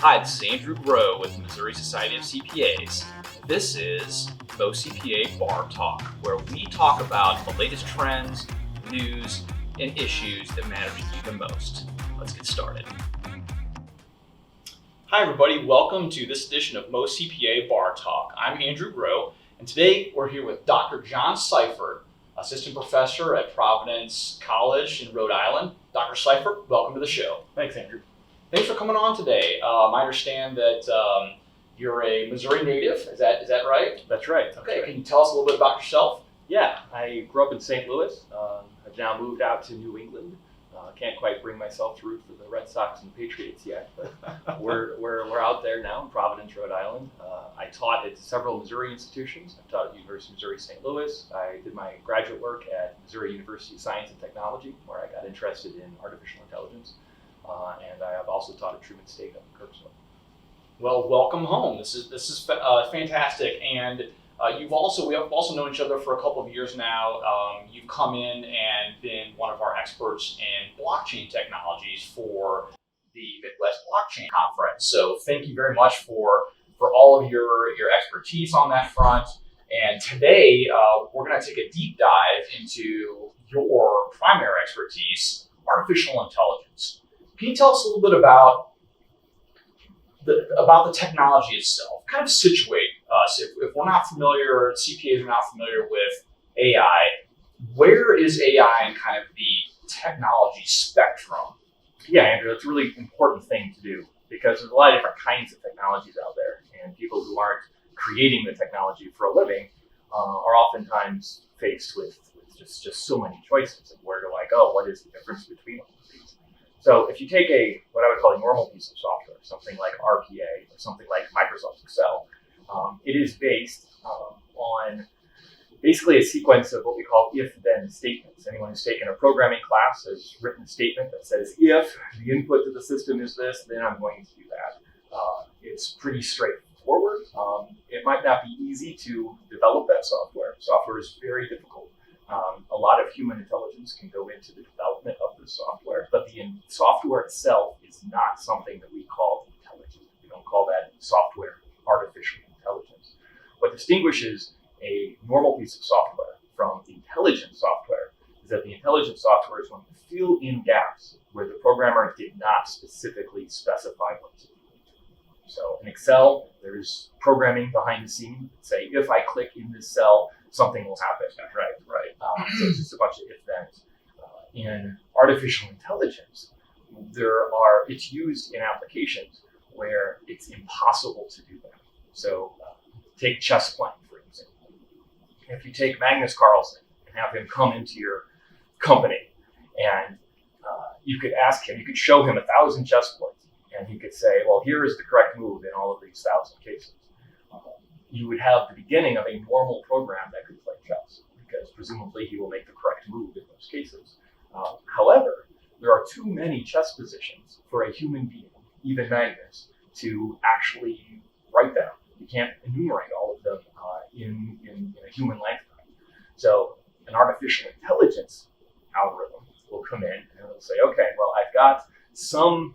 Hi, this is Andrew Groh with the Missouri Society of CPAs. This is MOCPA Bar Talk, where we talk about the latest trends, news, and issues that matter to you the most. Let's get started. Hi, everybody. Welcome to this edition of MOCPA Bar Talk. I'm Andrew Groh, and today we're here with Dr. John Seiffertt, assistant professor at Providence College in Rhode Island. Dr. Seiffertt, welcome to the show. Thanks, Andrew. Thanks for coming on today. I understand that you're a Missouri native. Is that right? That's right. Okay. Can you tell us a little bit about yourself? Yeah, I grew up in St. Louis. I've now moved out to New England. Can't quite bring myself to root for the Red Sox and the Patriots yet, but we're out there now in Providence, Rhode Island. I taught at several Missouri institutions. I taught at the University of Missouri St. Louis. I did my graduate work at Missouri University of Science and Technology, where I got interested in artificial intelligence. And I have also taught at Truman State up in Kirksville. Well, welcome home. This is fantastic, and we have also known each other for a couple of years now. You've come in and been one of our experts in blockchain technologies for the Midwest Blockchain Conference. So thank you very much for all of your expertise on that front. And today we're going to take a deep dive into your primary expertise, artificial intelligence. Can you tell us a little bit about the technology itself? Kind of situate us. If we're not familiar, CPAs are not familiar with AI, where is AI in kind of the technology spectrum? Yeah, Andrew, that's a really important thing to do because there's a lot of different kinds of technologies out there, and people who aren't creating the technology for a living are oftentimes faced with just so many choices of where do I go? What is the difference between all of these? So if you take what I would call a normal piece of software, something like RPA or something like Microsoft Excel, it is based on basically a sequence of what we call if-then statements. Anyone who's taken a programming class has written a statement that says, if the input to the system is this, then I'm going to do that. It's pretty straightforward. It might not be easy to develop that software. Software is very difficult. A lot of human intelligence can go into the development of the software, but the software itself is not something that we call intelligent. We don't call that software artificial intelligence. What distinguishes a normal piece of software from intelligent software is that the intelligent software is going to fill in gaps where the programmer did not specifically specify what to do. So in Excel, there's programming behind the scene. Say, if I click in this cell, something will happen. Right. So it's just a bunch of if-thens. In artificial intelligence, it's used in applications where it's impossible to do that. So take chess playing, for example. If you take Magnus Carlsen and have him come into your company, and you could ask him, you could show him 1,000 chess points, and he could say, well, here is the correct move in all of these 1,000 cases. You would have the beginning of a normal program that could play chess, because presumably he will make the correct move in those cases. However, there are too many chess positions for a human being, even Magnus, to actually write down. You can't enumerate all of them in a human lifetime. So an artificial intelligence algorithm will come in and it'll say, okay, well, I've got some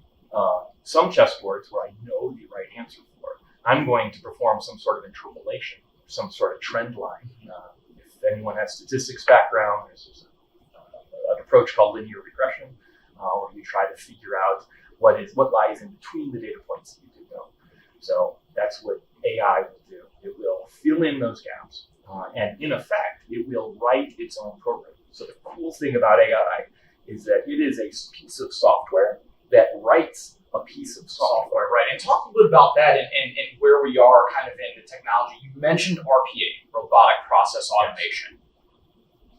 chessboards where I know the right answer for. I'm going to perform some sort of interpolation, some sort of trend line. If anyone has statistics background, there's an approach called linear regression, where you try to figure out what lies in between the data points that you do know. So that's what AI will do. It will fill in those gaps, and in effect, it will write its own program. So the cool thing about AI is that it is a piece of software that writes a piece of software. Right, and talk a little bit about that and where we are kind of in the technology. You mentioned RPA, robotic process automation.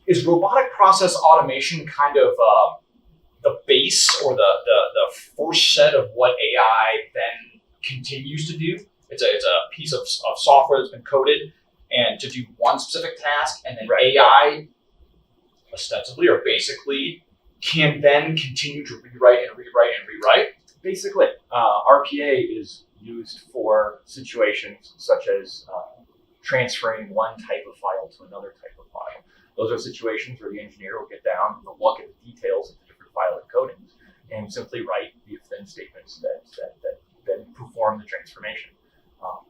Is robotic process automation kind of the base or the first set of what AI then continues to do? It's a piece of software that's been coded and to do one specific task, and then AI ostensibly or basically can then continue to rewrite. Basically, RPA is used for situations such as transferring one type of file to another type of file. Those are situations where the engineer will get down and they'll look at the details of the different file encodings and simply write the if-then statements that perform perform the transformation.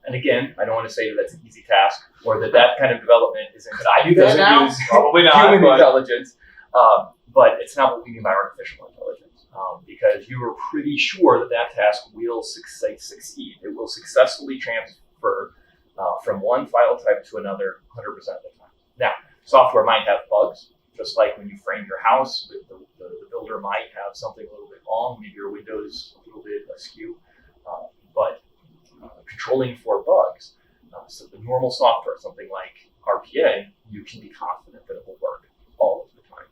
And again, I don't want to say that that's an easy task or that kind of development isn't. Could I do that now? Use Probably not. Human intelligence, but it's not what we mean by artificial intelligence, because you are pretty sure that task will succeed. It will successfully transfer from one file type to another 100% of the time. Now, software might have bugs, just like when you frame your house, the builder might have something a little bit wrong, maybe your windows a little bit askew, but controlling for bugs, so the normal software, something like RPA, you can be confident that it will work all of the time.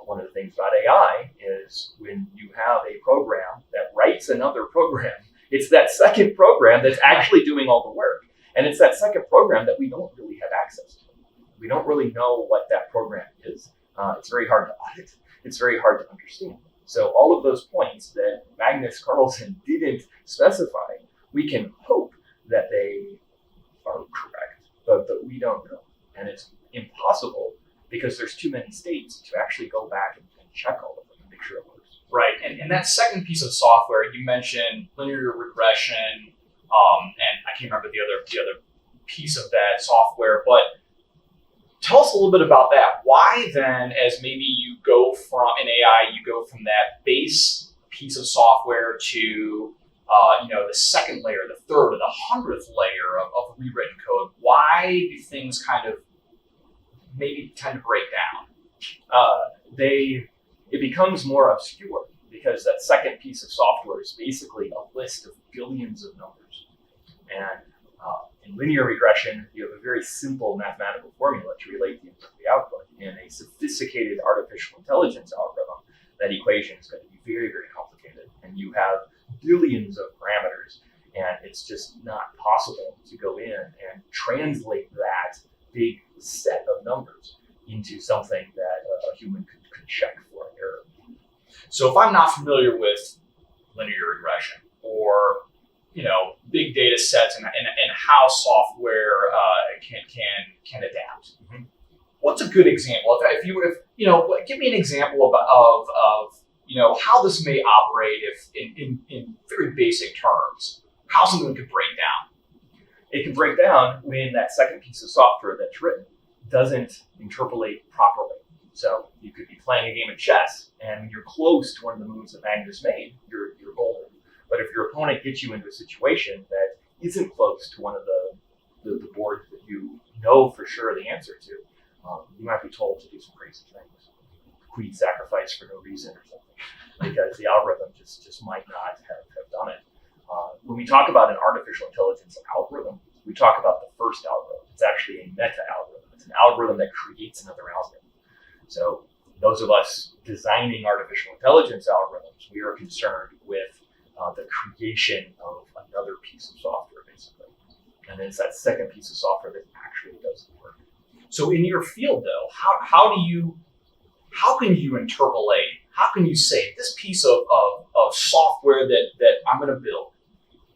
One of the things about AI is when you have a program that writes another program, it's that second program that's actually doing all the work. And it's that second program that we don't really have access to. We don't really know what that program is. It's very hard to audit. It's very hard to understand. So all of those points that Magnus Carlsen didn't specify, we can hope that they are correct, but we don't know. And it's impossible because there's too many states to actually go back and check all of them and make sure it works. Right, and that second piece of software, you mentioned linear regression, and I can't remember the other piece of that software, but tell us a little bit about that. Why then, as maybe you go from, in AI, you go from that base piece of software to the second layer, the third, or the 100th layer of rewritten code, why do things kind of maybe tend to break down? It becomes more obscure because that second piece of software is basically a list of billions of numbers. And in linear regression, you have a very simple mathematical formula to relate the input to the output. In a sophisticated artificial intelligence algorithm, that equation is going to be very, very complicated. And you have billions of parameters, and it's just not possible to go in and translate that big set of numbers into something that a human could check for error. So if I'm not familiar with linear regression or big data sets and how software can adapt, what's a good example? If give me an example of how this may operate if in very basic terms, how something could break down. It can break down when that second piece of software that's written doesn't interpolate properly. So you could be playing a game of chess, and when you're close to one of the moves that Magnus made, you're golden. But if your opponent gets you into a situation that isn't close to one of the boards that you know for sure the answer to, you might be told to do some crazy things. Queen sacrifice for no reason or something, because the algorithm just might not have done it. When we talk about an artificial intelligence algorithm, we talk about the first algorithm. It's actually a meta-algorithm. It's an algorithm that creates another algorithm. So those of us designing artificial intelligence algorithms, we are concerned with the creation of another piece of software, basically. And then it's that second piece of software that actually does the work. So in your field, though, how can you interpolate? How can you say this piece of software that I'm going to build,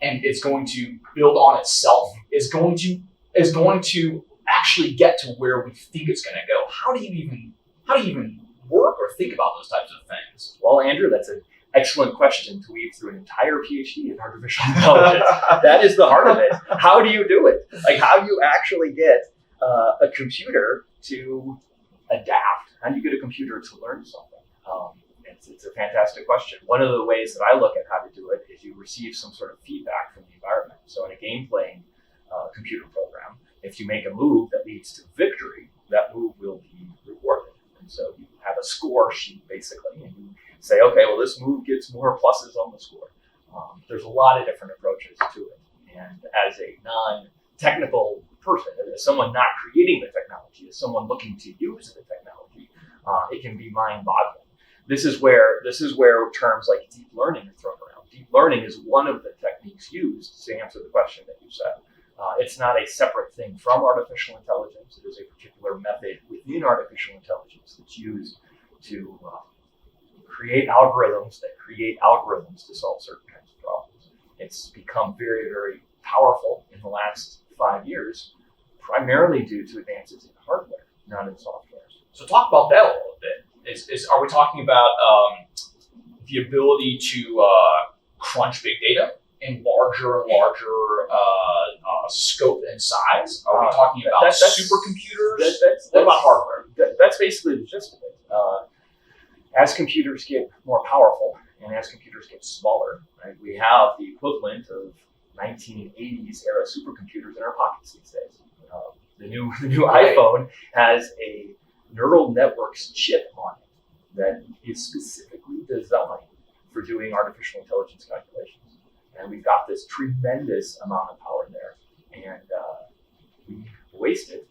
and it's going to build on itself, is going to actually get to where we think it's going to go? How do you even work or think about those types of things? Well, Andrew, that's an excellent question to weave through an entire PhD in artificial intelligence. That is the heart of it. How do you do it? Like, how do you actually get a computer to adapt? How do you get a computer to learn something? It's a fantastic question. One of the ways that I look at how to do it is you receive some sort of feedback from the environment. So in a game-playing computer program, if you make a move that leads to victory, that move will be rewarded. And so you have a score sheet, basically, and you say, okay, well, this move gets more pluses on the score. There's a lot of different approaches to it. And as a non-technical person, as someone not creating the technology, as someone looking to use the technology, it can be mind-boggling. This is where terms like deep learning are thrown around. Deep learning is one of the techniques used to answer the question that you said. It's not a separate thing from artificial intelligence. It is a particular method within artificial intelligence that's used to create algorithms to solve certain kinds of problems. It's become very, very powerful in the last 5 years, primarily due to advances in hardware, not in software. So talk about that a little bit. Are we talking about the ability to crunch big data? in larger and larger scope and size? Are we talking about supercomputers? What about hardware? That's basically the gist of it. As computers get more powerful and as computers get smaller, right, we have the equivalent of 1980s era supercomputers in our pockets these days. The new iPhone has a neural networks chip on it that is specifically designed for doing artificial intelligence calculations. And we've got this tremendous amount of power there. And we waste it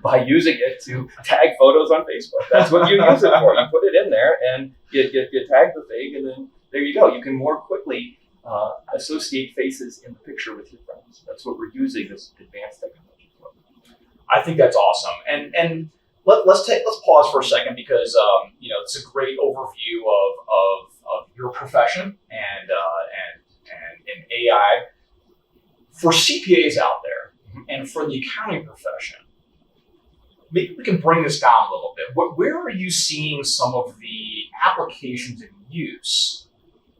by using it to tag photos on Facebook. That's what you use it for. You put it in there and you tag the thing, and then there you go. You can more quickly associate faces in the picture with your friends. That's what we're using this advanced technology for. I think that's awesome. And let's pause for a second because it's a great overview of your profession and AI for CPAs out there and for the accounting profession. Maybe we can bring this down a little bit. Where are you seeing some of the applications and use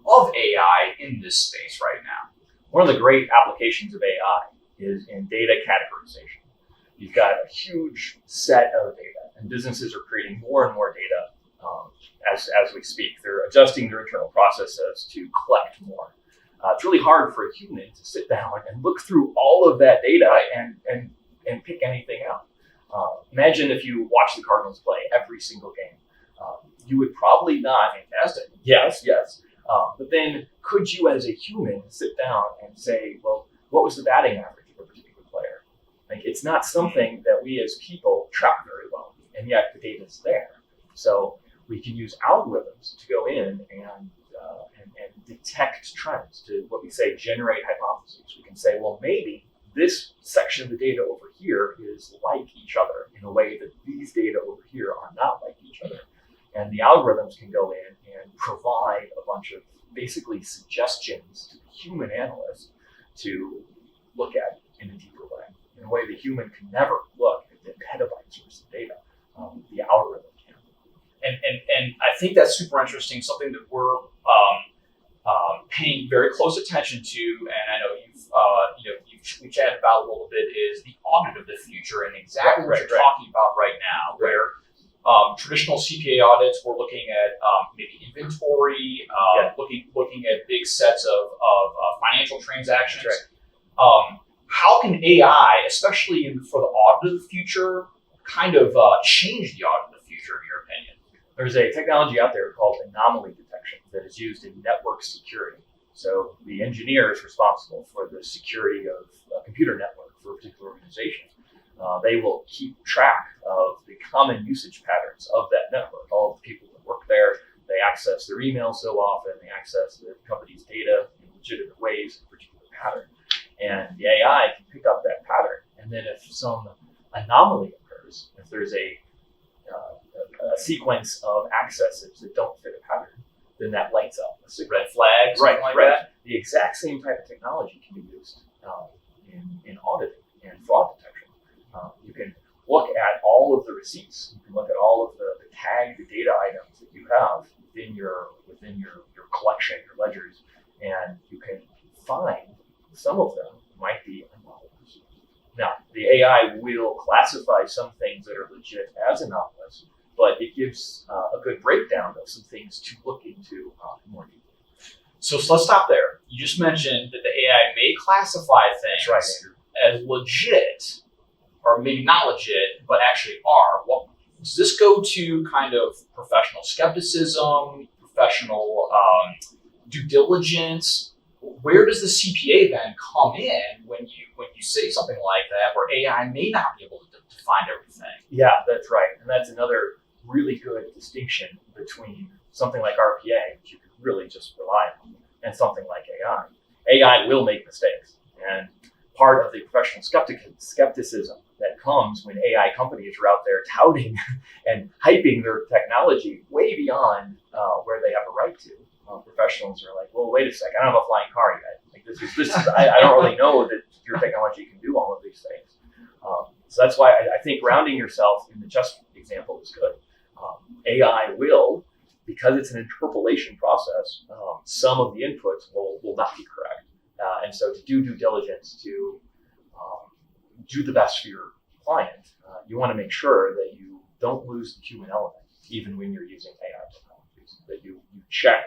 of AI in this space right now? One of the great applications of AI is in data categorization. You've got a huge set of data, and businesses are creating more and more data as we speak. They're adjusting their internal processes to collect more. It's really hard for a human to sit down and look through all of that data and pick anything out. Imagine if you watch the Cardinals play every single game. You would probably not. Fantastic. Yes. But then could you as a human sit down and say, well, what was the batting average of a particular player? Like, it's not something that we as people track very well, and yet the data's there. So we can use algorithms to go in and detect trends, to what we say generate hypotheses. We can say, well, maybe this section of the data over here is like each other in a way that these data over here are not like each other. And the algorithms can go in and provide a bunch of basically suggestions to the human analyst to look at in a deeper way, in a way the human can never look at the petabytes worth of data. The algorithm can. And I think that's super interesting. Something that we're paying very close attention to, and I know we chatted about a little bit, is the audit of the future, and exactly what you're talking about right now, where traditional CPA audits, we're looking at maybe inventory, looking at big sets of financial transactions. How can AI, especially for the audit of the future, kind of change the audit of the future, in your opinion? There's a technology out there called Anomaly Detection that is used in network security. So the engineer is responsible for the security of a computer network for a particular organization. They will keep track of the common usage patterns of that network. All the people that work there, they access their email so often, they access the company's data in legitimate ways, a particular pattern. And the AI can pick up that pattern. And then if some anomaly occurs, if there's a sequence of accesses that don't fit a pattern, then that lights up a red flag, that. The exact same type of technology can be used in auditing and fraud detection. You can look at all of the receipts. You can look at all of the tagged data items that you have within your collection, your ledgers, and you can find some of them might be anomalous. Now, the AI will classify some things that are legit as anomalous, but it gives a good breakdown of some things to look into more deeply. So let's stop there. You just mentioned that the AI may classify things as legit, or maybe not legit, but actually are. Well, does this go to kind of professional skepticism, professional due diligence? Where does the CPA then come in when you say something like that, where AI may not be able to find everything? Yeah, that's right. And that's another really good distinction between something like RPA, which you can really just rely on, and something like AI. AI will make mistakes. And part of the professional skepticism that comes when AI companies are out there touting and hyping their technology way beyond where they have a right to. Professionals are like, well, wait a sec, I don't have a flying car yet. Like this is I don't really know that your technology can do all of these things. So that's why I think grounding yourself in the just example is good. AI will, because it's an interpolation process, some of the inputs will not be correct. And so to do due diligence, to do the best for your client, you want to make sure that you don't lose the human element, even when you're using AI technologies, that you check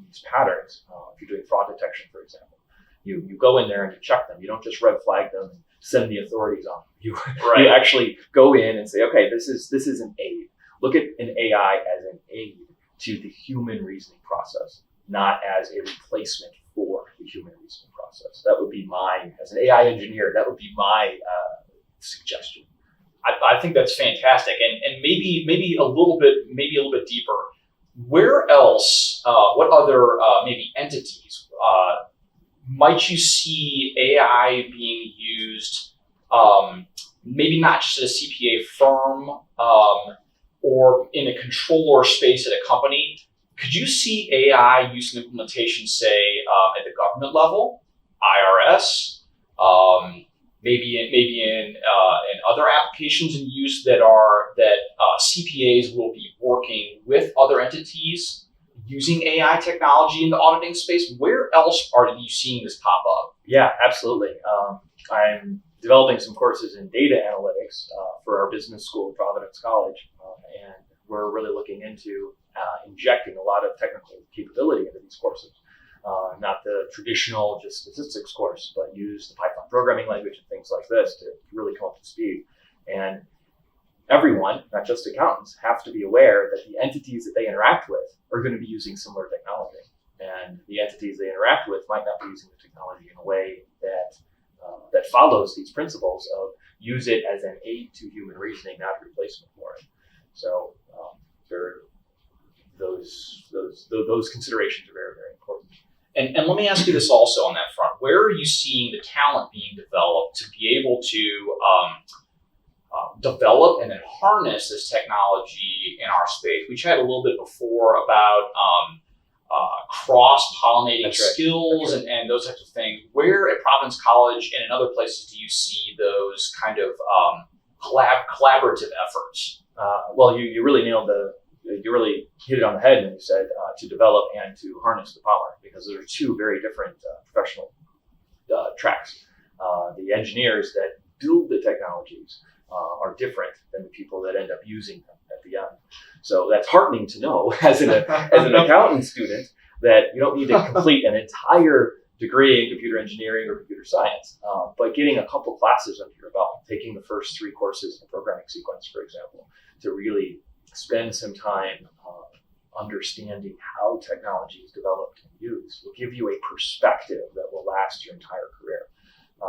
these patterns. If you're doing fraud detection, for example, you go in there and you check them. You don't just red flag them and send the authorities on them. You actually go in and say, okay, this is an aid. Look at an AI as an aid to the human reasoning process, not as a replacement for the human reasoning process. That would be as an AI engineer, that would be my suggestion. I think that's fantastic, and maybe a little bit deeper. Where else? What other maybe entities might you see AI being used? Maybe not just at a CPA firm or in a controller space at a company. Could you see AI used in implementation, say, at the government level, IRS, maybe in other applications in use that CPAs will be working with other entities using AI technology in the auditing space? Where else are you seeing this pop up? Yeah, absolutely. I'm developing some courses in data analytics for our business school at Providence College, and we're really looking into injecting a lot of technical capability into these courses. Not the traditional just statistics course, but use the Python programming language and things like this to really come up to speed. And everyone, not just accountants, have to be aware that the entities that they interact with are going to be using similar technology. And the entities they interact with might not be using the technology in a way that follows these principles of use it as an aid to human reasoning, not a replacement for it. So those considerations are very, very important. And let me ask you this also on that front. Where are you seeing the talent being developed to be able to develop and then harness this technology in our space? We chatted a little bit before about cross-pollinating skills and those types of things. Where at Providence College and in other places do you see those kind of collaborative efforts? Well, you really you really hit it on the head when you said to develop and to harness the power, because there are two very different professional tracks. The engineers that build the technologies are different than the people that end up using them at the end. So that's heartening to know as an accountant student that you don't need to complete an entire degree in computer engineering or computer science, but getting a couple classes under your belt, taking the first 3 courses in the programming sequence, for example, to really spend some time understanding how technology is developed and used will give you a perspective that will last your entire career.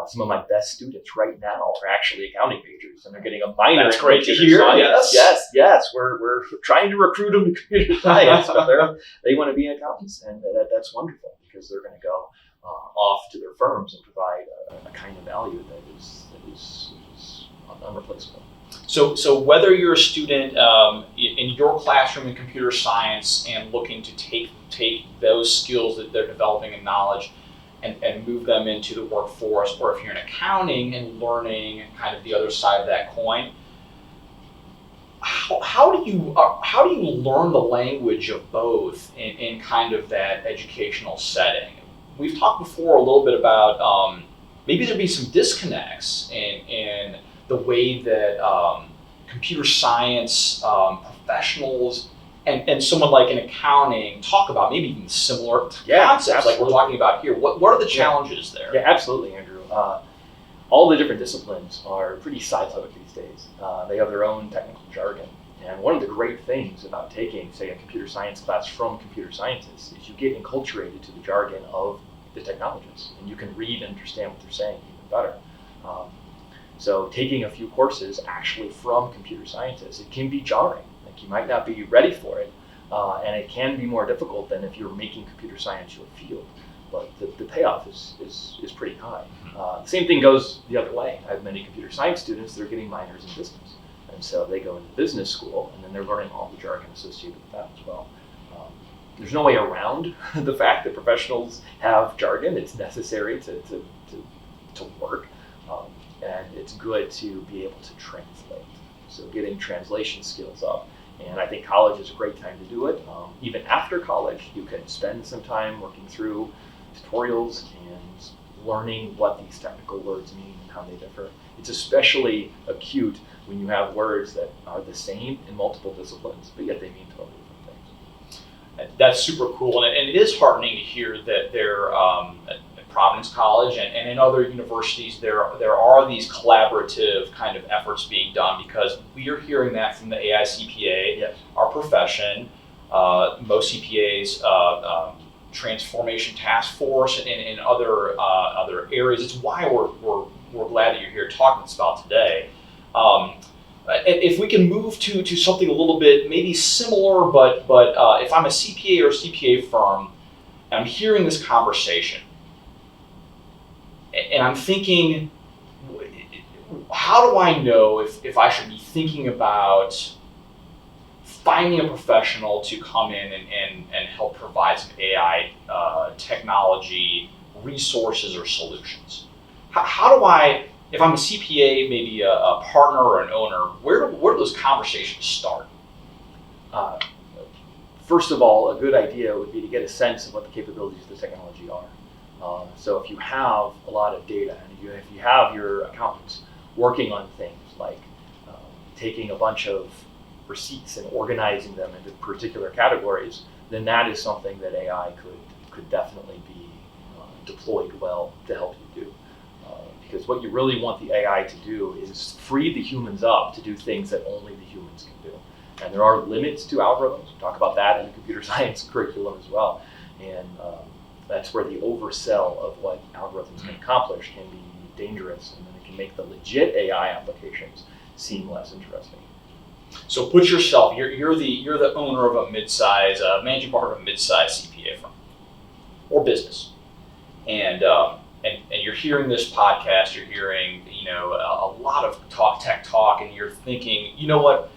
Some of my best students right now are actually accounting majors, and they're getting a minor. That's in great to computer hear. science. Yes. We're trying to recruit them to computer science, but they want to be accountants, and that's wonderful because they're going to go off to their firms and provide a kind of value that is unreplaceable. So whether you're a student in your classroom in computer science and looking to take those skills that they're developing in knowledge and move them into the workforce, or if you're in accounting and learning kind of the other side of that coin, how do you learn the language of both in kind of that educational setting? We've talked before a little bit about maybe there'd be some disconnects in the way that computer science professionals and someone like in accounting talk about maybe even similar concepts absolutely. Like we're talking about here. What are the challenges there? Yeah, absolutely, Andrew. All the different disciplines are pretty siloed these days. They have their own technical jargon. And one of the great things about taking, say, a computer science class from computer scientists is you get enculturated to the jargon of the technologists, and you can read and understand what they're saying even better. So taking a few courses actually from computer scientists, it can be jarring. Like you might not be ready for it, and it can be more difficult than if you're making computer science your field. But the payoff is pretty high. The same thing goes the other way. I have many computer science students that are getting minors in business. And so they go into business school, and then they're learning all the jargon associated with that as well. There's no way around the fact that professionals have jargon. It's necessary to work. And it's good to be able to translate. So getting translation skills up. And I think college is a great time to do it. Even after college, you can spend some time working through tutorials and learning what these technical words mean and how they differ. It's especially acute when you have words that are the same in multiple disciplines, but yet they mean totally different things. That's super cool, and it is heartening to hear that there at Providence College and in other universities there are these collaborative kind of efforts being done, because we are hearing that from the AICPA, Yes. our profession, most CPAs, Transformation Task Force, and other areas. It's why we're glad that you're here talking to us about today. If we can move to something a little bit maybe similar, but if I'm a CPA or a CPA firm, and I'm hearing this conversation, and I'm thinking, how do I know if I should be thinking about finding a professional to come in and help provide some AI technology resources or solutions? How do I, if I'm a CPA, maybe a partner or an owner, where do those conversations start? First of all, a good idea would be to get a sense of what the capabilities of the technology are. So if you have a lot of data, and if you have your accountants working on things like taking a bunch of receipts and organizing them into particular categories, then that is something that AI could definitely be deployed well to help you do. Because what you really want the AI to do is free the humans up to do things that only the humans can do. And there are limits to algorithms. We'll talk about that in the computer science curriculum as well. And that's where the oversell of what algorithms can accomplish can be dangerous, and then it can make the legit AI applications seem less interesting. So put yourself, you're the owner of a mid-size, managing partner of a mid-size CPA firm or business, and you're hearing this podcast, you're hearing a lot of tech talk, and you're thinking, you know what,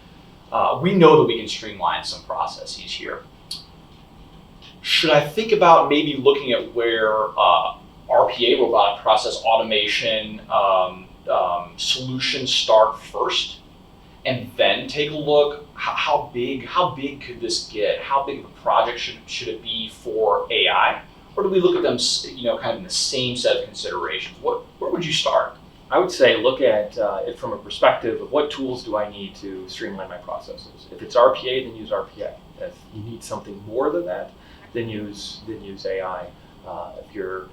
we know that we can streamline some processes here. Should I think about maybe looking at where RPA, robotic process automation, solutions start first, and then take a look, how big could this get? How big of a project should it be for AI? Or do we look at them, kind of in the same set of considerations? Where would you start? I would say look at it from a perspective of what tools do I need to streamline my processes. If it's RPA, then use RPA. If you need something more than that, then use AI. If you're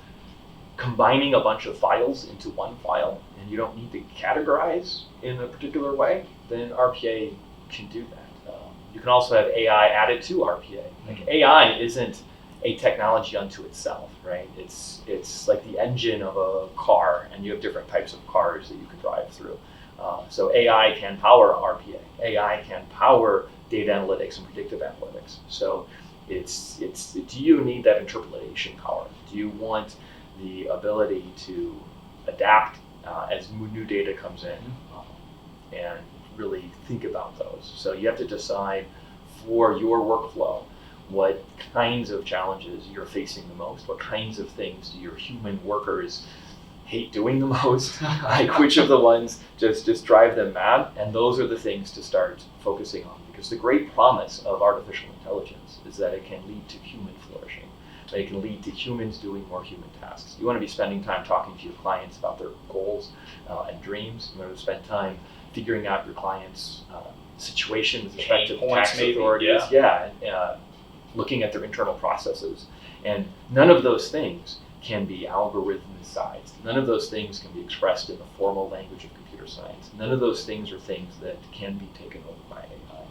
combining a bunch of files into one file and you don't need to categorize in a particular way, then RPA can do that. You can also have AI added to RPA. Like AI isn't a technology unto itself, right? It's like the engine of a car, and you have different types of cars that you can drive through. So AI can power RPA. AI can power data analytics and predictive analytics. So do you need that interpolation power? Do you want the ability to adapt as new data comes in and really think about those? So you have to decide for your workflow what kinds of challenges you're facing the most, what kinds of things do your human workers hate doing the most, like which of the ones just drive them mad, and those are the things to start focusing on. Because the great promise of artificial intelligence is that it can lead to human flourishing. That it can lead to humans doing more human tasks. You want to be spending time talking to your clients about their goals and dreams. You want to spend time figuring out your clients' situation with respect to tax authorities. Looking at their internal processes. And none of those things can be algorithmicized. None of those things can be expressed in the formal language of computer science. None of those things are things that can be taken over by AI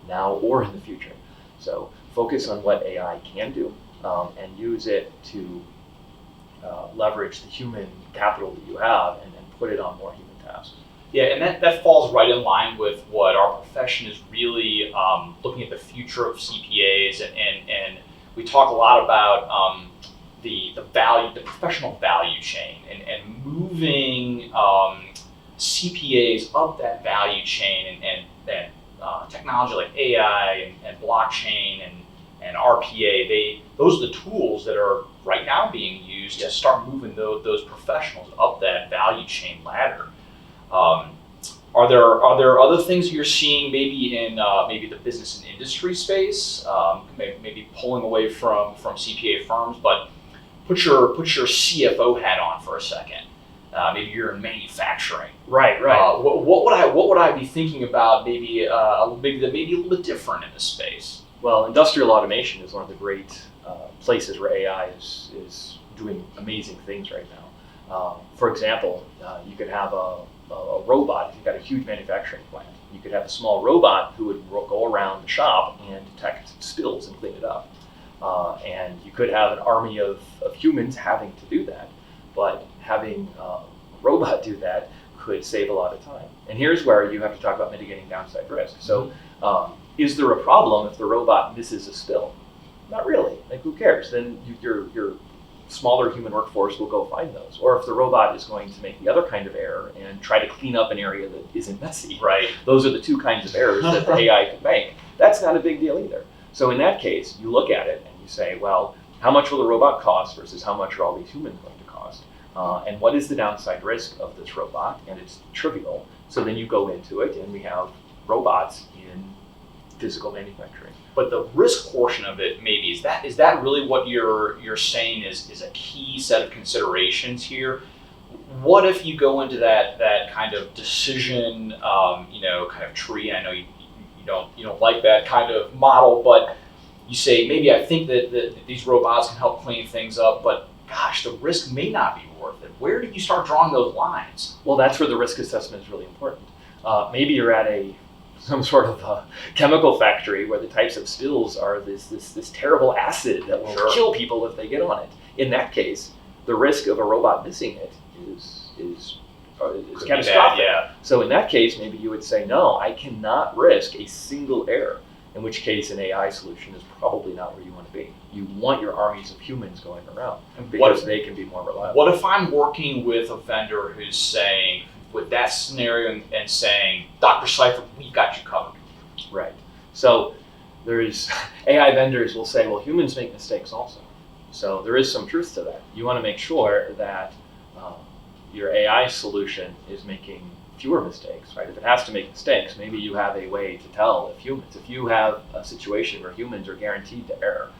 now or in the future. So focus on what AI can do and use it to leverage the human capital that you have and put it on more human tasks. Yeah, and that falls right in line with what our profession is really looking at the future of CPAs, and we talk a lot about the professional value chain, and moving CPAs up that value chain, and technology like AI and blockchain and RPA. Those are the tools that are right now being used to start moving those professionals up that value chain ladder. Are there other things you're seeing maybe in maybe the business and industry space, maybe pulling away from CPA firms, but put your CFO hat on for a second. Maybe you're in manufacturing. Right. What would I be thinking about? Maybe maybe a little bit different in this space. Well, industrial automation is one of the great places where AI is doing amazing things right now. For example, you could have a robot. If you've got a huge manufacturing plant, you could have a small robot who would go around the shop and detect spills and clean it up. And you could have an army of humans having to do that, but having a robot do that could save a lot of time. And here's where you have to talk about mitigating downside risk. So is there a problem if the robot misses a spill? Not really. Like, who cares? Then your smaller human workforce will go find those. Or if the robot is going to make the other kind of error and try to clean up an area that isn't messy. Right. Those are the two kinds of errors that the AI could make. That's not a big deal either. So in that case, you look at it and you say, well, how much will the robot cost versus how much are all these humans going to cost? And what is the downside risk of this robot? And it's trivial. So then you go into it, and we have robots in physical manufacturing. But the risk portion of it, maybe, is that really what you're saying is a key set of considerations here? What if you go into that kind of decision, kind of tree? I know you don't like that kind of model, but you say, maybe I think that these robots can help clean things up, but gosh, the risk may not be worth it. Where do you start drawing those lines? Well, that's where the risk assessment is really important. Maybe you're at some sort of a chemical factory where the types of spills are this terrible acid that will kill people if they get on it. In that case, the risk of a robot missing it is catastrophic. Yeah. So in that case, maybe you would say, no, I cannot risk a single error. In which case, an AI solution is probably not where you want to be. You want your armies of humans going around because they can be more reliable. What if I'm working with a vendor who's saying, with that scenario and saying, Dr. Seiffertt, we've got you covered? Right. So there's AI vendors will say, well, humans make mistakes also. So there is some truth to that. You want to make sure that your AI solution is making fewer mistakes, right? If it has to make mistakes, maybe you have a way to tell if you have a situation where humans are guaranteed to err,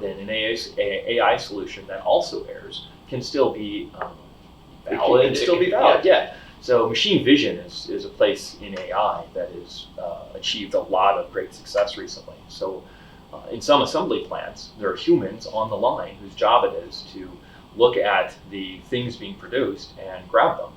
then an AI solution that also errs can still be valid. It can still be valid, yeah. So machine vision is a place in AI that has achieved a lot of great success recently. So in some assembly plants, there are humans on the line whose job it is to look at the things being produced and grab them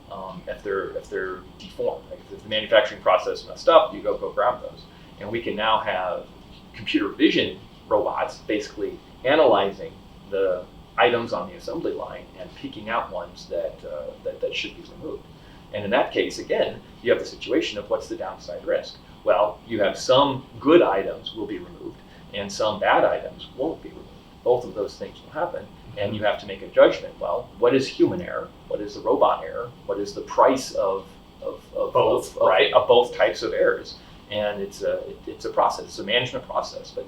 if they're deformed. Like if the manufacturing process messed up, you go grab those. And we can now have computer vision robots basically analyzing the items on the assembly line and picking out ones that should be removed. And in that case, again, you have the situation of what's the downside risk? Well, you have some good items will be removed and some bad items won't be removed. Both of those things will happen. And you have to make a judgment. Well, what is human error? What is the robot error? What is the price of both? Right, of both types of errors. And it's a process. It's a management process. But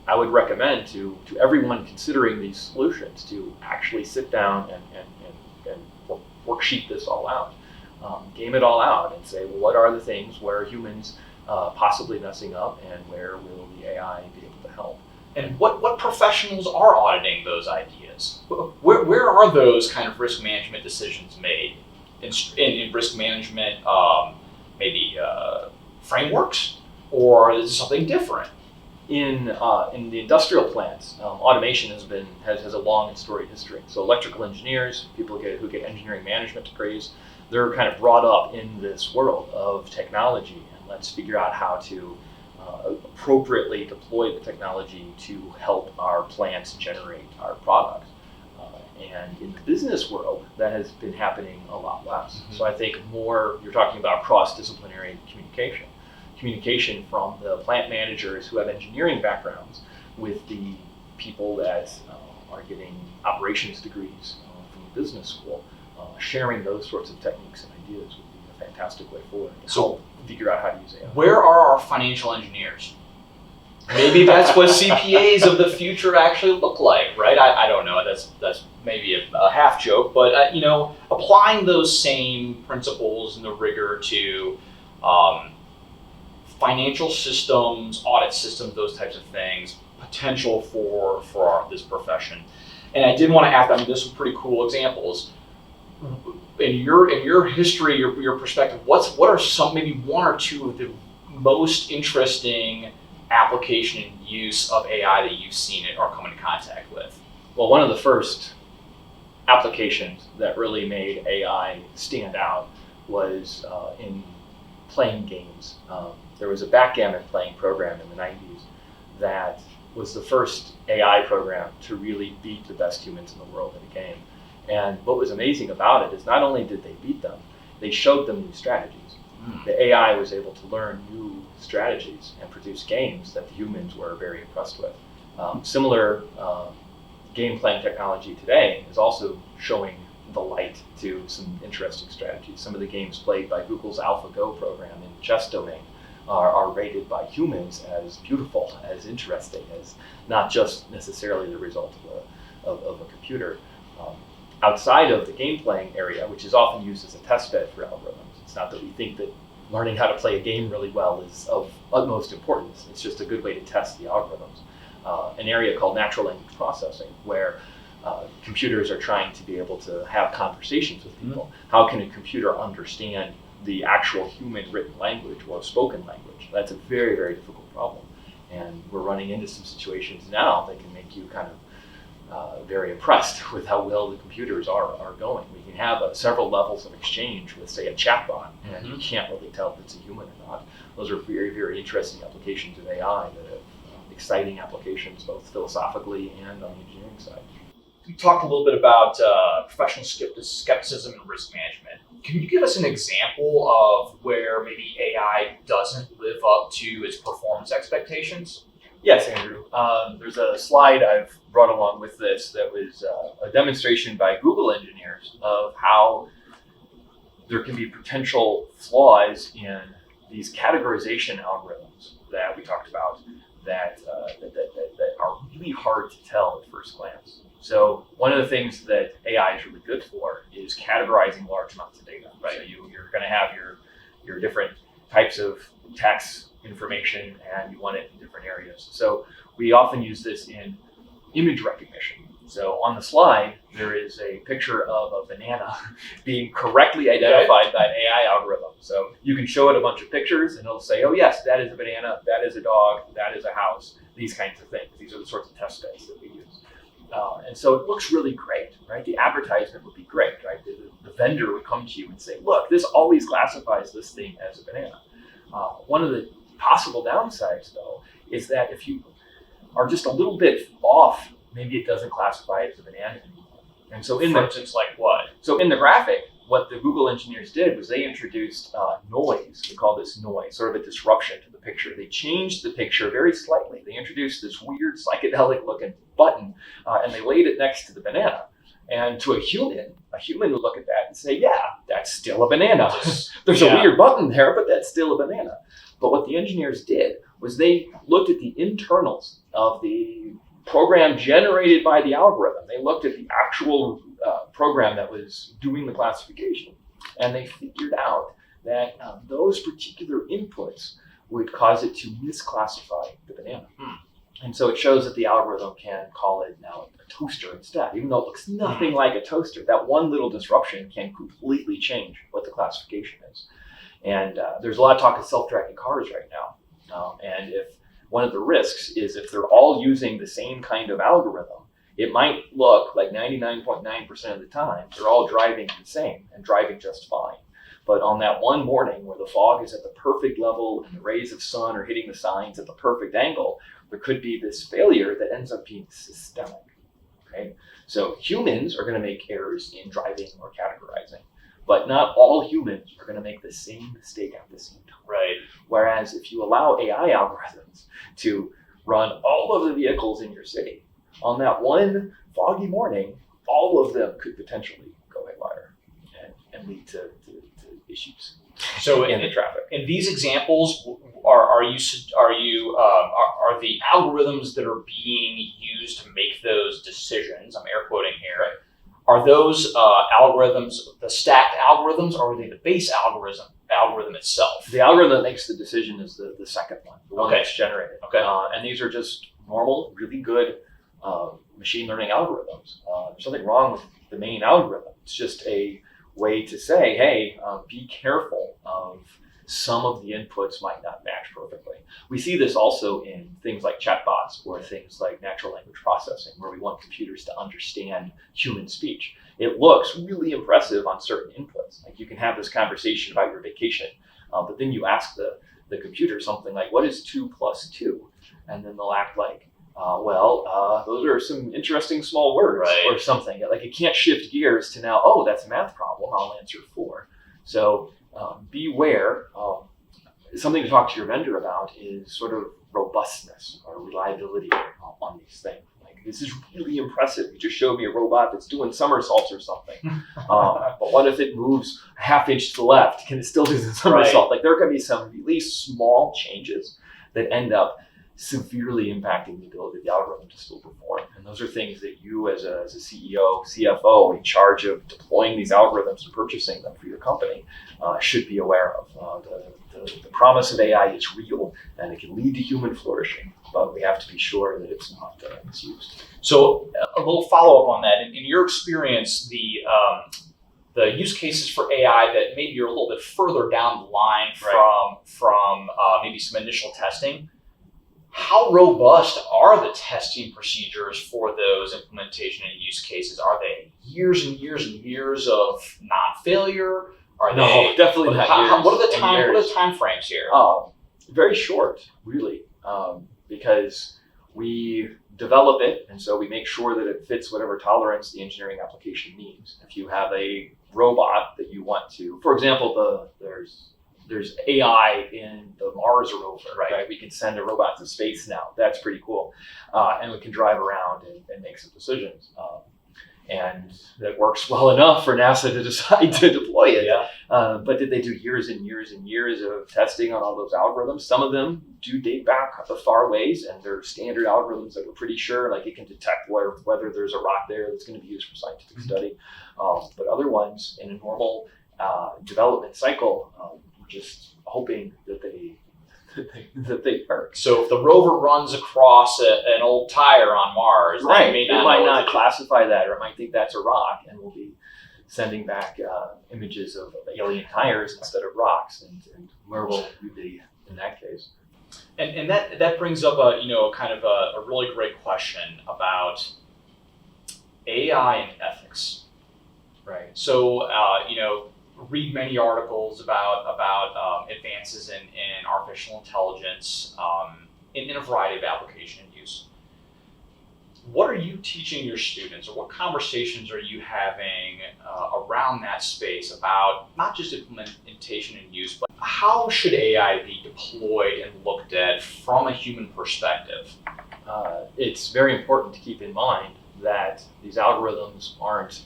I would recommend to everyone considering these solutions to actually sit down and worksheet this all out, game it all out, and say, well, what are the things where humans possibly messing up, and where will the AI be able to help? And what professionals are auditing those ideas? Where are those kind of risk management decisions made in risk management frameworks, or is it something different? In the industrial plants, automation has a long and storied history. So electrical engineers, people who get engineering management degrees, they're kind of brought up in this world of technology, and let's figure out how to appropriately deploy the technology to help our plants generate our product. And in the business world, that has been happening a lot less. Mm-hmm. So I think more, you're talking about cross-disciplinary communication from the plant managers who have engineering backgrounds with the people that are getting operations degrees from the business school. Sharing those sorts of techniques and ideas would be a fantastic way forward to help figure out how to use AI. Where are our financial engineers? Maybe that's what CPAs of the future actually look like, right? I don't know. That's maybe a half joke, but applying those same principles and the rigor to financial systems, audit systems, those types of things, potential for this profession. And I did want to ask, I mean, there's some pretty cool examples. In your history, your perspective, what are some, maybe one or two of the most interesting application and use of AI that you've seen it or come into contact with? Well, one of the first applications that really made AI stand out was in playing games. There was a backgammon playing program in the 90s that was the first AI program to really beat the best humans in the world in a game. And what was amazing about it is not only did they beat them, they showed them new strategies. The AI was able to learn new strategies and produce games that the humans were very impressed with. Similar game playing technology today is also showing the light to some interesting strategies. Some of the games played by Google's AlphaGo program in the chess domain are rated by humans as beautiful, as interesting, as not just necessarily the result of a computer. Outside of the game playing area, which is often used as a test bed for algorithms, it's not that we think that learning how to play a game really well is of utmost importance. It's just a good way to test the algorithms. An area called natural language processing, where computers are trying to be able to have conversations with people. How can a computer understand the actual human written language or spoken language? That's a very, very difficult problem. And we're running into some situations now that can make you kind of very impressed with how well the computers are going. We can have several levels of exchange with, say, a chatbot, and you can't really tell if it's a human or not. Those are very, very interesting applications of AI that have exciting applications both philosophically and on the engineering side. You talked a little bit about professional skepticism and risk management. Can you give us an example of where maybe AI doesn't live up to its performance expectations? Yes, Andrew. There's a slide I've brought along with this that was a demonstration by Google engineers of how there can be potential flaws in these categorization algorithms that we talked about that are really hard to tell at first glance. So one of the things that AI is really good for is categorizing large amounts of data. Right? So you're going to have your different types of text information, and you want it in different areas. So we often use this in image recognition. So on the slide, there is a picture of a banana being correctly identified by an AI algorithm. So you can show it a bunch of pictures and it'll say, oh yes, that is a banana, that is a dog, that is a house, these kinds of things. These are the sorts of test beds that we use. And so it looks really great, right? The advertisement would be great, right? The vendor would come to you and say, look, this always classifies this thing as a banana. One of the possible downsides, though, is that if you are just a little bit off, maybe it doesn't classify it as a banana anymore. And so For instance, like what? So in the graphic, what the Google engineers did was they introduced noise. We call this noise, sort of a disruption to the picture. They changed the picture very slightly. They introduced this weird psychedelic looking button and they laid it next to the banana. And to a human would look at that and say, yeah, that's still a banana. There's a weird button there, but that's still a banana. But what the engineers did was they looked at the internals of the program generated by the algorithm. They looked at the actual program that was doing the classification, and they figured out that those particular inputs would cause it to misclassify the banana. And so it shows that the algorithm can call it now a toaster instead, even though it looks nothing like a toaster. That one little disruption can completely change what the classification is. And there's a lot of talk of self-driving cars right now. And if one of the risks is if they're all using the same kind of algorithm, it might look like 99.9% of the time they're all driving the same and driving just fine. But on that one morning where the fog is at the perfect level and the rays of sun are hitting the signs at the perfect angle, there could be this failure that ends up being systemic. Okay? So humans are going to make errors in driving or categorizing, but not all humans are going to make the same mistake at the same time. Right. Whereas if you allow AI algorithms to run all of the vehicles in your city, on that one foggy morning, all of them could potentially go haywire and lead to issues. So in the traffic. In these examples, are the algorithms that are being used to make those decisions? I'm air quoting here. Right. Are those algorithms the stacked algorithms, or are they the base algorithm itself? The algorithm that makes the decision is the second one, the one that's generated. Okay. And these are just normal, really good machine learning algorithms. There's nothing wrong with the main algorithm. It's just a way to say, hey, be careful of some of the inputs might not match perfectly. We see this also in things like chatbots or things like natural language processing, where we want computers to understand human speech. It looks really impressive on certain inputs. Like you can have this conversation about your vacation, but then you ask the computer something like, what is 2 plus 2? And then they'll act like, those are some interesting small words or something. Like it can't shift gears to now, oh, that's a math problem, I'll answer 4. So beware. Something to talk to your vendor about is sort of robustness or reliability on these things. Like, this is really impressive. You just showed me a robot that's doing somersaults or something. But what if it moves a half inch to the left? Can it still do the somersault? Like, there are going to be some really small changes that end up severely impacting the ability of the algorithm to still perform. And those are things that you as a CEO, CFO in charge of deploying these algorithms and purchasing them for your company should be aware of. The promise of AI is real and it can lead to human flourishing, but we have to be sure that it's not misused. So a little follow-up on that. In your experience, the use cases for AI that maybe you're a little bit further down the line from maybe some initial testing, how robust are the testing procedures for those implementation and use cases? Are they years and years and years of non-failure? Definitely not. What are the time frames here? Very short, really, because we develop it, and so we make sure that it fits whatever tolerance the engineering application needs. If you have a robot that you want to, for example, there's AI in the Mars rover, right? We can send a robot to space now. That's pretty cool, and we can drive around and make some decisions. And that works well enough for NASA to decide to deploy it. But did they do years and years and years of testing on all those algorithms? Some of them do date back a far ways, and they're standard algorithms that we're pretty sure, like it can detect whether there's a rock there that's going to be used for scientific study. But other ones in a normal development cycle, we're just hoping that they work. So if the rover runs across an old tire on Mars, it might not classify that, or it might think that's a rock, and we'll be sending back images of alien tires instead of rocks. And where will we be in that case? And that brings up a really great question about AI and ethics, right? So read many articles about advances in artificial intelligence in a variety of application and use. What are you teaching your students, or what conversations are you having around that space about not just implementation and use, but how should AI be deployed and looked at from a human perspective? It's very important to keep in mind that these algorithms aren't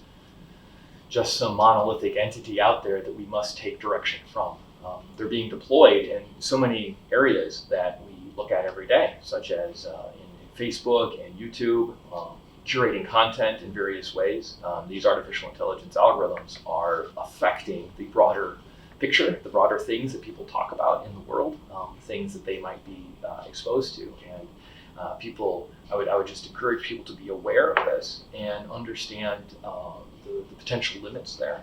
just some monolithic entity out there that we must take direction from. They're being deployed in so many areas that we look at every day, such as in Facebook and YouTube, curating content in various ways. These artificial intelligence algorithms are affecting the broader picture, the broader things that people talk about in the world, things that they might be exposed to. And I would just encourage people to be aware of this and understand the potential limits there,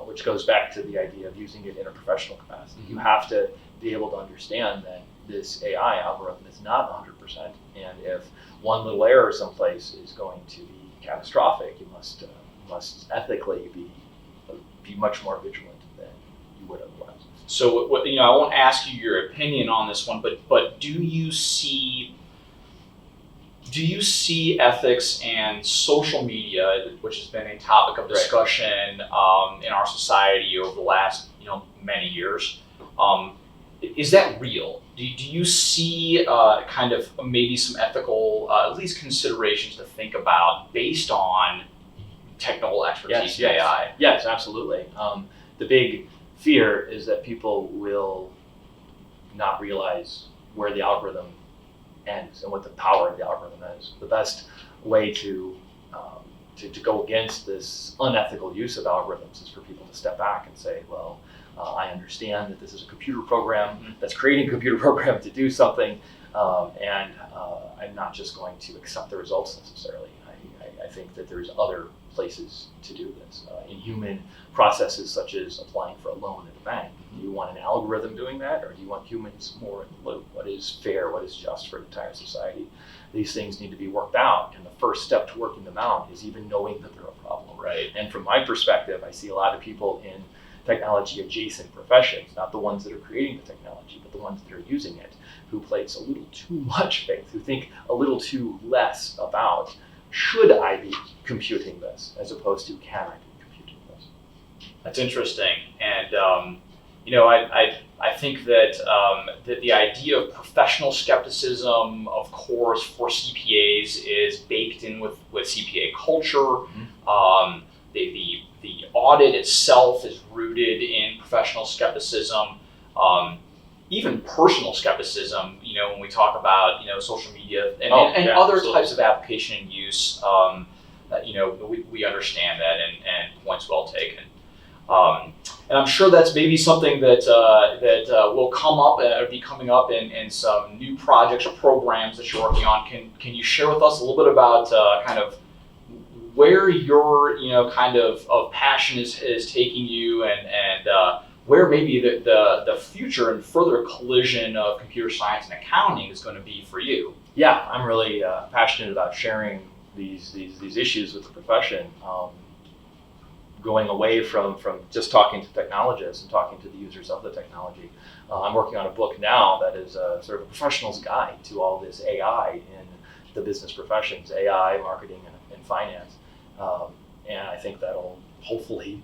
which goes back to the idea of using it in a professional capacity. You have to be able to understand that this AI algorithm is not 100%, and if one little error someplace is going to be catastrophic, you must ethically be much more vigilant than you would otherwise. So, I won't ask you your opinion on this one, but do you see ethics and social media, which has been a topic of discussion in our society over the last many years, is that real? Do you see kind of maybe some ethical, at least considerations to think about based on technical expertise in AI? Yes, absolutely. The big fear is that people will not realize where the algorithm ends and what the power of the algorithm is. The best way to go against this unethical use of algorithms is for people to step back and say, well, I understand that this is a computer program that's creating a computer program to do something, and I'm not just going to accept the results necessarily. think that there's other places to do this. In human processes such as applying for a loan at a bank, do you want an algorithm doing that, or do you want humans more in the loop? What is fair? What is just for the entire society? These things need to be worked out, and the first step to working them out is even knowing that they're a problem. Right. And from my perspective, I see a lot of people in technology adjacent professions, not the ones that are creating the technology, but the ones that are using it, who place a little too much faith, who think a little too less about, should I be computing this, as opposed to, can I be computing this? That's interesting. And, I think that that the idea of professional skepticism, of course, for CPAs is baked in with CPA culture. Mm-hmm. The audit itself is rooted in professional skepticism. Even personal skepticism, when we talk about, social media and other absolutely. types of application and use, we understand that, and points well taken. And I'm sure that's maybe something that will come up or be coming up in some new projects or programs that you're working on. Can you share with us a little bit about kind of where your kind of passion is taking you, and where maybe the future and further collision of computer science and accounting is going to be for you? Yeah, I'm really passionate about sharing these issues with the profession. Going away from just talking to technologists and talking to the users of the technology. I'm working on a book now that is sort of a professional's guide to all this AI in the business professions, AI, marketing, and finance. And I think that'll hopefully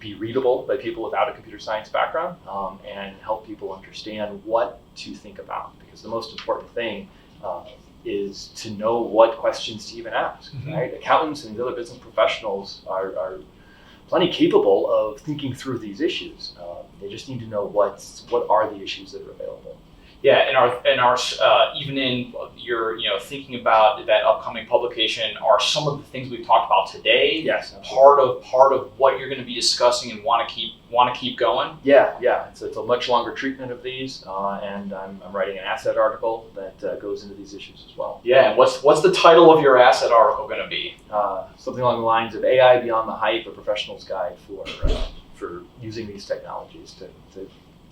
be readable by people without a computer science background, and help people understand what to think about. Because the most important thing is to know what questions to even ask, mm-hmm. right? Accountants and the other business professionals are plenty capable of thinking through these issues. They just need to know what are the issues that are available. Yeah, and our even in your thinking about that upcoming publication, are some of the things we've talked about today. Yes, part of what you're going to be discussing and want to keep going. Yeah. It's a much longer treatment of these, and I'm writing an asset article that goes into these issues as well. Yeah, and what's the title of your asset article going to be? Something along the lines of AI Beyond the Hype: A Professional's Guide for using these technologies to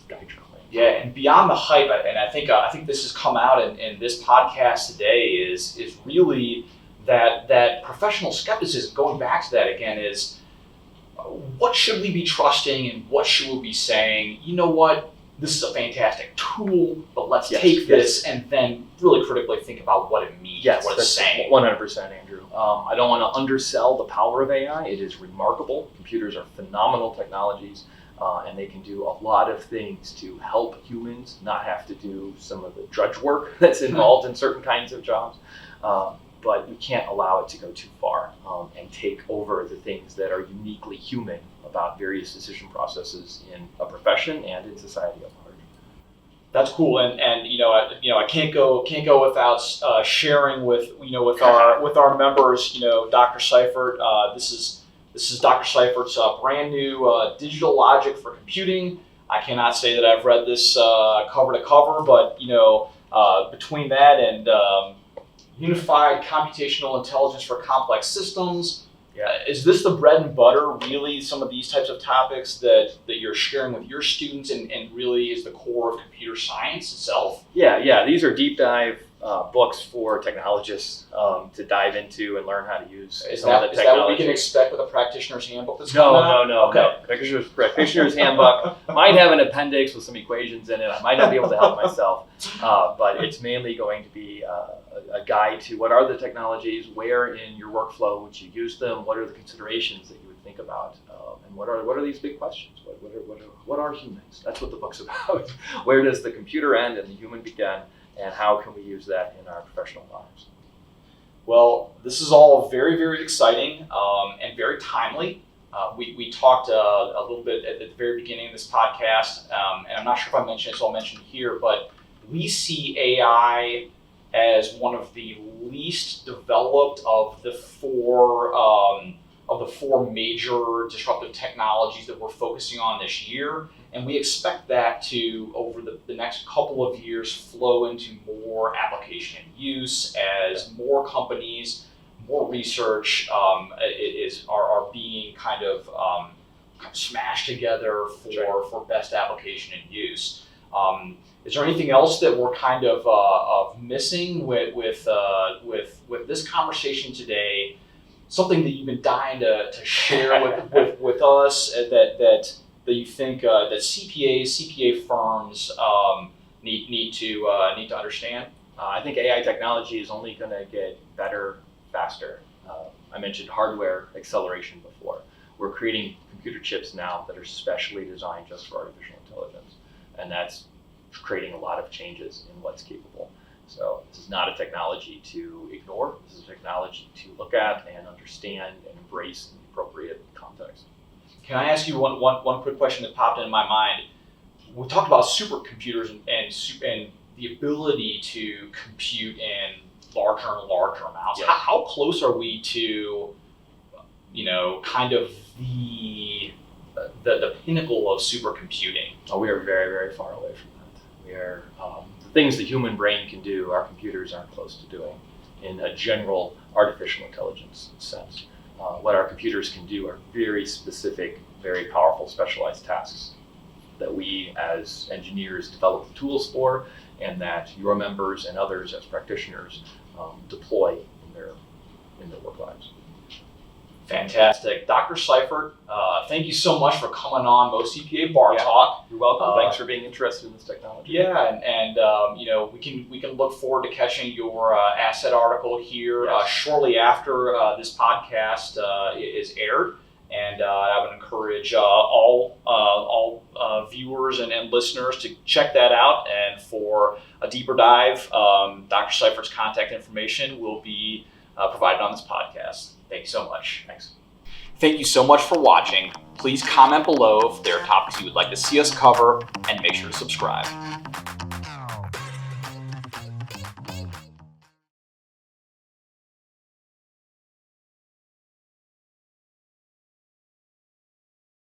guide your claims. Yeah, and beyond the hype, and I think this has come out in this podcast today, is really that professional skepticism. Going back to that again, is what should we be trusting and what should we be saying? You know what? This is a fantastic tool, but let's take this and then really critically think about what it means, what it's saying. 100%, Andrew. I don't want to undersell the power of AI. It is remarkable. Computers are phenomenal technologies. And they can do a lot of things to help humans not have to do some of the drudge work that's involved in certain kinds of jobs. But you can't allow it to go too far and take over the things that are uniquely human about various decision processes in a profession and in society at large. That's cool, and I can't go without sharing with our members. Dr. Seiffertt. This is Dr. Seiffert's brand new digital logic for computing. I cannot say that I've read this cover to cover, but between that and unified computational intelligence for complex systems, is this the bread and butter? Really, some of these types of topics that you're sharing with your students, and really is the core of computer science itself? Yeah. These are deep dive books for technologists to dive into and learn how to use some of the technology. Is that what we can expect with a practitioner's handbook that's coming out? No. Okay. Practitioner's handbook might have an appendix with some equations in it. I might not be able to help myself, but it's mainly going to be a guide to what are the technologies, where in your workflow would you use them, what are the considerations that you would think about, and what are these big questions? What are humans? That's what the book's about. Where does the computer end and the human begin? And how can we use that in our professional lives? Well, this is all very, very exciting and very timely. We talked a little bit at the very beginning of this podcast, and I'm not sure if I mentioned it, so I'll mention it here, but we see AI as one of the least developed of the four major disruptive technologies that we're focusing on this year. And we expect that to, over the next couple of years, flow into more application and use as more companies, more research are being kind of smashed together for best application and use. Is there anything else that we're kind of missing with this conversation today? Something that you've been dying to share with us that you think that CPA firms need to understand? I think AI technology is only going to get better, faster. I mentioned hardware acceleration before. We're creating computer chips now that are specially designed just for artificial intelligence, and that's creating a lot of changes in what's capable. So this is not a technology to ignore. This is a technology to look at and understand and embrace in the appropriate context. Can I ask you one quick question that popped into my mind? We talked about supercomputers and the ability to compute in larger and larger amounts. Yes. How close are we to, kind of the pinnacle of supercomputing? Oh, we are very, very far away from that. We are the things the human brain can do, our computers aren't close to doing in a general artificial intelligence sense. What our computers can do are very specific, very powerful, specialized tasks that we as engineers develop the tools for, and that your members and others as practitioners deploy in their work lives. Fantastic. Dr. Seiffertt, thank you so much for coming on MOCPA Bar Talk. You're welcome. Thanks for being interested in this technology. Yeah, and we can look forward to catching your asset article here shortly after this podcast is aired. And I would encourage all viewers and listeners to check that out. And for a deeper dive, Dr. Seiffert's contact information will be provided on this podcast. Thank you so much. Thanks. Thank you so much for watching. Please comment below if there are topics you would like to see us cover, and make sure to subscribe.